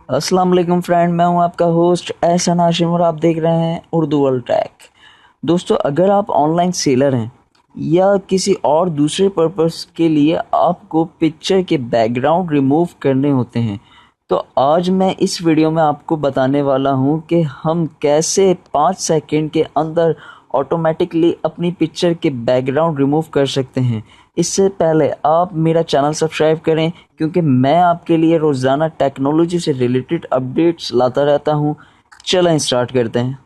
अस्सलाम वालेकुम फ्रेंड, मैं हूं आपका होस्ट एहसन हाशिम और आप देख रहे हैं उर्दू वर्ल्ड टैक। दोस्तों, अगर आप ऑनलाइन सेलर हैं या किसी और दूसरे पर्पस के लिए आपको पिक्चर के बैकग्राउंड रिमूव करने होते हैं, तो आज मैं इस वीडियो में आपको बताने वाला हूं कि हम कैसे 5 सेकंड के अंदर ऑटोमेटिकली अपनी पिक्चर के बैकग्राउंड रिमूव कर सकते हैं। इससे पहले आप मेरा चैनल सब्सक्राइब करें, क्योंकि मैं आपके लिए रोज़ाना टेक्नोलॉजी से रिलेटेड अपडेट्स लाता रहता हूं। चलें स्टार्ट करते हैं।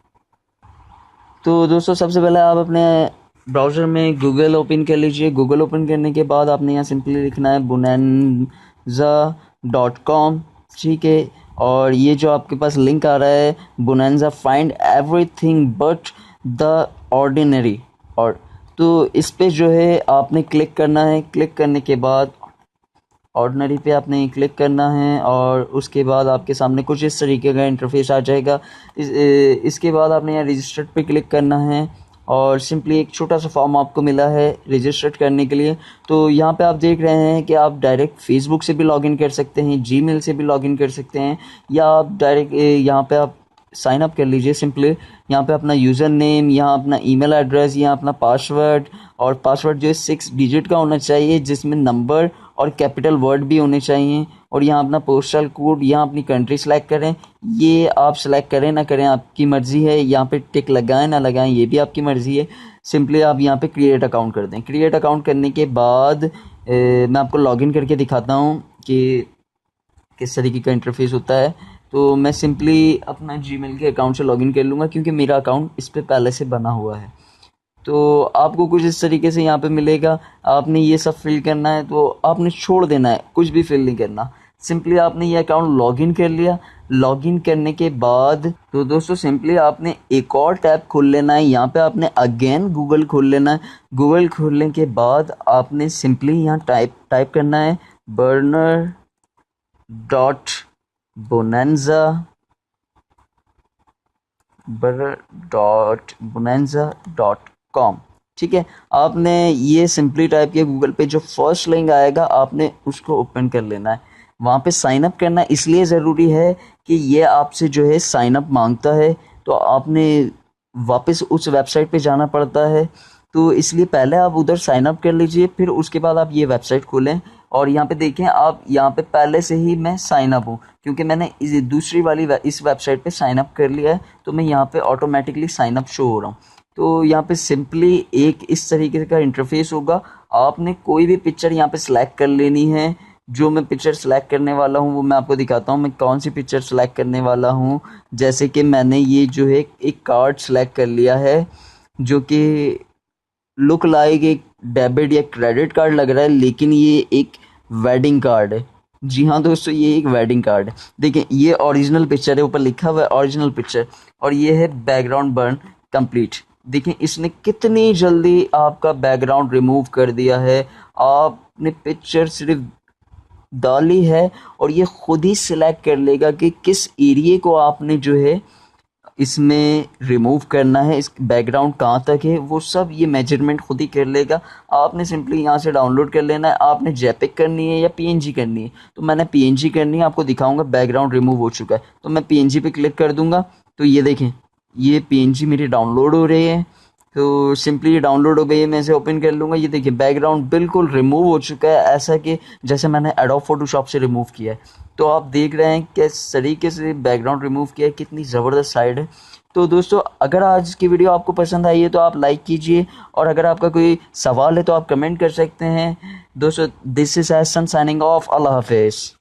तो दोस्तों, सबसे पहले आप अपने ब्राउज़र में गूगल ओपन कर लीजिए। गूगल ओपन करने के बाद आपने यहाँ सिंपली लिखना है bonanza.com, ठीक है। और ये जो आपके पास लिंक आ रहा है, bonanza find everything but the ordinary, और तो इस पे जो है आपने क्लिक करना है। क्लिक करने के बाद ऑर्डिनरी पे आपने क्लिक करना है और उसके बाद आपके सामने कुछ इस तरीके का इंटरफेस आ जाएगा। इसके बाद आपने यहाँ रजिस्टर्ड पे क्लिक करना है और सिंपली एक छोटा सा फॉर्म आपको मिला है रजिस्टर्ड करने के लिए। तो यहाँ पे आप देख रहे हैं कि आप डायरेक्ट फेसबुक से भी लॉगिन कर सकते हैं, जीमेल से भी लॉगिन कर सकते हैं, या आप डायरेक्ट यहाँ पे आप साइन अप कर लीजिए। सिंपली यहाँ पे अपना यूज़र नेम, यहाँ अपना ईमेल एड्रेस, यहाँ अपना पासवर्ड, और पासवर्ड जो है 6 डिजिट का होना चाहिए जिसमें नंबर और कैपिटल वर्ड भी होने चाहिए, और यहाँ अपना पोस्टल कोड, यहाँ अपनी कंट्री सेलेक्ट करें। ये आप सेलेक्ट करें ना करें आपकी मर्ज़ी है, यहाँ पे टिक लगाएं ना लगाएं ये भी आपकी मर्ज़ी है। सिंपली आप यहाँ पे क्रिएट अकाउंट कर दें। क्रिएट अकाउंट करने के बाद मैं आपको लॉगिन करके दिखाता हूँ कि किस तरीके का इंटरफेस होता है। तो मैं सिंपली अपना जीमेल के अकाउंट से लॉगिन कर लूँगा, क्योंकि मेरा अकाउंट इस पर पहले से बना हुआ है। तो आपको कुछ इस तरीके से यहाँ पे मिलेगा। आपने ये सब फिल करना है, तो आपने छोड़ देना है, कुछ भी फिल नहीं करना। सिंपली आपने ये अकाउंट लॉगिन कर लिया। लॉगिन करने के बाद तो दोस्तों सिंपली आपने एक और टैब खोल लेना है। यहाँ पे आपने अगेन गूगल खोल लेना है। गूगल खोलने के बाद आपने सिंपली यहाँ टाइप करना है बर्नर डॉट bonanza bonanza.com, ठीक है। आपने ये सिंपली टाइप किया गूगल पे, जो फर्स्ट लिंक आएगा आपने उसको ओपन कर लेना है। वहाँ पे साइन अप करना इसलिए ज़रूरी है कि ये आपसे जो है साइन अप मांगता है, तो आपने वापस उस वेबसाइट पे जाना पड़ता है। तो इसलिए पहले आप उधर साइन अप कर लीजिए, फिर उसके बाद आप ये वेबसाइट खोलें। और यहाँ पे देखें, आप यहाँ पे पहले से ही मैं साइन अप हूँ, क्योंकि मैंने इस दूसरी वाली इस वेबसाइट पे साइन अप कर लिया है, तो मैं यहाँ पे ऑटोमेटिकली साइन अप शो हो रहा हूँ। तो यहाँ पे सिंपली एक इस तरीके का इंटरफेस होगा। आपने कोई भी पिक्चर यहाँ पे सिलेक्ट कर लेनी है। जो मैं पिक्चर सेलेक्ट करने वाला हूँ वो मैं आपको दिखाता हूँ मैं कौन सी पिक्चर सेलेक्ट करने वाला हूँ। जैसे कि मैंने ये जो है एक कार्ड सेलेक्ट कर लिया है, जो कि लुक लाइक एक डेबिट या क्रेडिट कार्ड लग रहा है, लेकिन ये एक वेडिंग कार्ड है। जी हाँ दोस्तों, ये एक वेडिंग कार्ड है। देखिए, ये ओरिजिनल पिक्चर है, ऊपर लिखा हुआ है ओरिजिनल पिक्चर, और ये है बैकग्राउंड बर्न कंप्लीट। देखिए, इसने कितनी जल्दी आपका बैकग्राउंड रिमूव कर दिया है। आपने पिक्चर सिर्फ डाली है और ये खुद ही सिलेक्ट कर लेगा कि किस एरिया को आपने जो है इसमें रिमूव करना है, इस बैकग्राउंड कहाँ तक है, वो सब ये मेजरमेंट खुद ही कर लेगा। आपने सिंपली यहाँ से डाउनलोड कर लेना है। आपने जेपेग करनी है या पीएनजी करनी है, तो मैंने पीएनजी करनी है। आपको दिखाऊंगा बैकग्राउंड रिमूव हो चुका है, तो मैं पीएनजी पे क्लिक कर दूंगा। तो ये देखें, ये पीएनजी मेरी डाउनलोड हो रही है। तो सिंपली ये डाउनलोड हो गई है, मैं इसे ओपन कर लूँगा। ये देखिए, बैकग्राउंड बिल्कुल रिमूव हो चुका है, ऐसा कि जैसे मैंने एडोब फोटोशॉप से रिमूव किया है। तो आप देख रहे हैं किस तरीके से बैकग्राउंड रिमूव किया है, कितनी ज़बरदस्त साइड है। तो दोस्तों, अगर आज की वीडियो आपको पसंद आई है तो आप लाइक कीजिए, और अगर आपका कोई सवाल है तो आप कमेंट कर सकते हैं। दोस्तों, this is Ehsan signing off. अल्लाह हाफिज़।